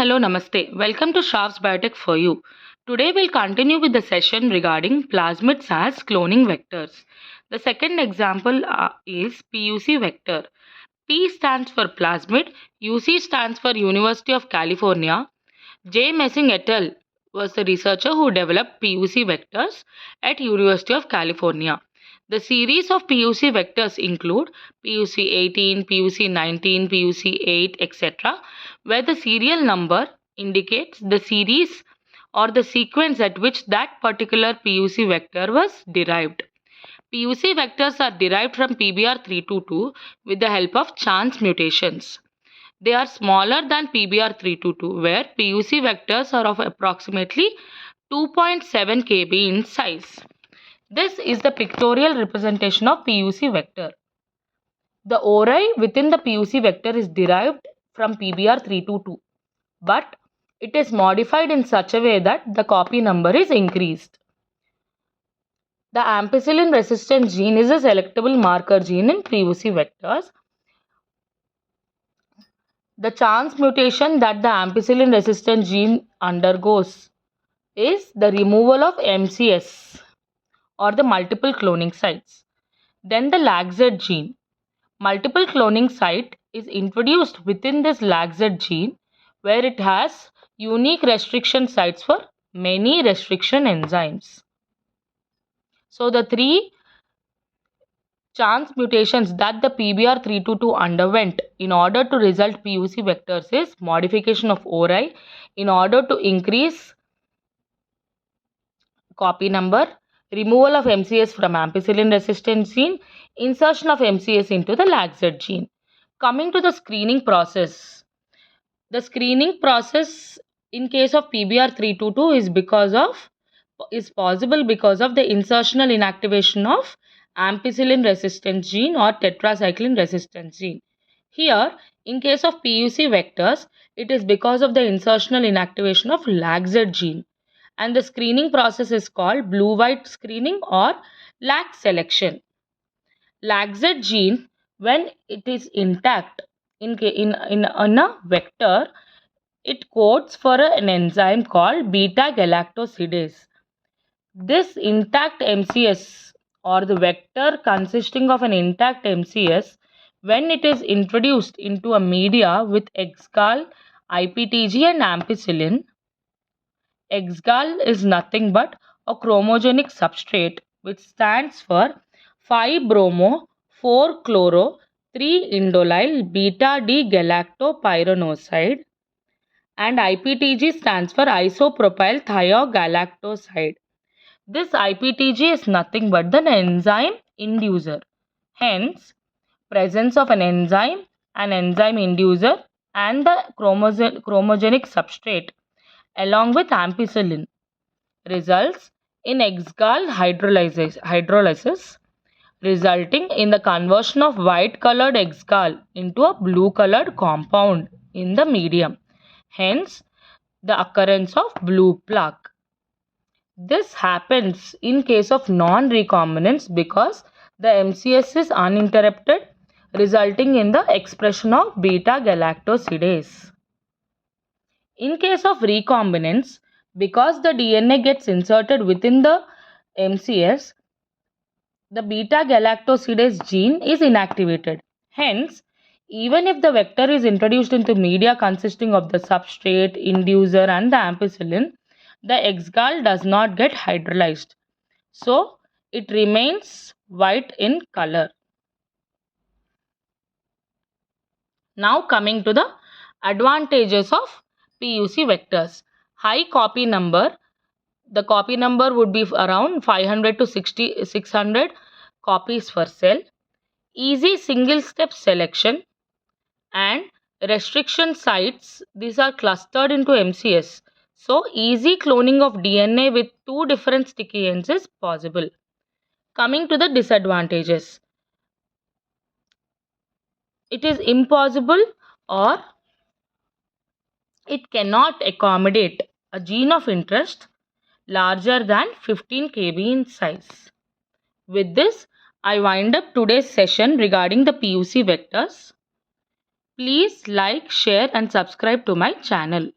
hello, namaste. Welcome to Shrav's Biotech for you. Today we'll continue with the session regarding plasmids as cloning vectors. The second example is PUC vector. P stands for plasmid, UC stands for University of California. J. Messing et al. Was the researcher who developed PUC vectors at University of California. The series of PUC vectors include PUC 18, PUC 19, PUC 8, etc., where the serial number indicates the series or the sequence at which that particular PUC vector was derived. PUC vectors are derived from PBR322 with the help of chance mutations. They are smaller than PBR322, where PUC vectors are of approximately 2.7 kb in size. This is the pictorial representation of PUC vector. The ori within the PUC vector is derived from PBR322, but it is modified in such a way that the copy number is increased. The ampicillin resistance gene is a selectable marker gene in PUC vectors. The chance mutation that the ampicillin resistant gene undergoes is the removal of MCS or the multiple cloning sites. Then the LAGZ gene. Multiple cloning site is introduced within this LAGZ gene where it has unique restriction sites for many restriction enzymes. So the three chance mutations that the PBR322 underwent in order to result PUC vectors is modification of ori in order to increase copy number, removal of MCS from ampicillin resistant gene, insertion of MCS into the LAGZ gene. Coming to the screening process. The screening process in case of PBR322 is possible because of the insertional inactivation of ampicillin resistant gene or tetracycline resistant gene. Here, in case of PUC vectors, it is because of the insertional inactivation of LAGZ gene. And the screening process is called blue-white screening or lag selection. LAGZ gene, when it is intact in a vector, it codes for an enzyme called beta-galactosidase. This intact MCS or the vector consisting of an intact MCS, when it is introduced into a media with exgal, IPTG and ampicillin, exgal is nothing but a chromogenic substrate which stands for 5-bromo 4-chloro 3-indolyl beta-D-galactopyranoside, and IPTG stands for isopropyl thiogalactoside. This IPTG is nothing but the enzyme inducer. Hence, presence of an enzyme inducer, and the chromogenic substrate along with ampicillin results in exgal hydrolysis, resulting in the conversion of white colored exgal into a blue colored compound in the medium. Hence, the occurrence of blue plaque. This happens in case of non-recombinants because the MCS is uninterrupted, resulting in the expression of beta-galactosidase. In case of recombinants, because the DNA gets inserted within the MCS, the beta-galactosidase gene is inactivated. Hence, even if the vector is introduced into media consisting of the substrate, inducer and the ampicillin, the exgal does not get hydrolyzed. So, it remains white in color. Now coming to the advantages of PUC vectors. High copy number. The copy number would be around 500 to 600 copies per cell. Easy single step selection and restriction sites. These are clustered into MCS. So, easy cloning of DNA with two different sticky ends is possible. Coming to the disadvantages. It is impossible or it cannot accommodate a gene of interest larger than 15 kb in size. With this, I wind up today's session regarding the PUC vectors. Please like, share and subscribe to my channel.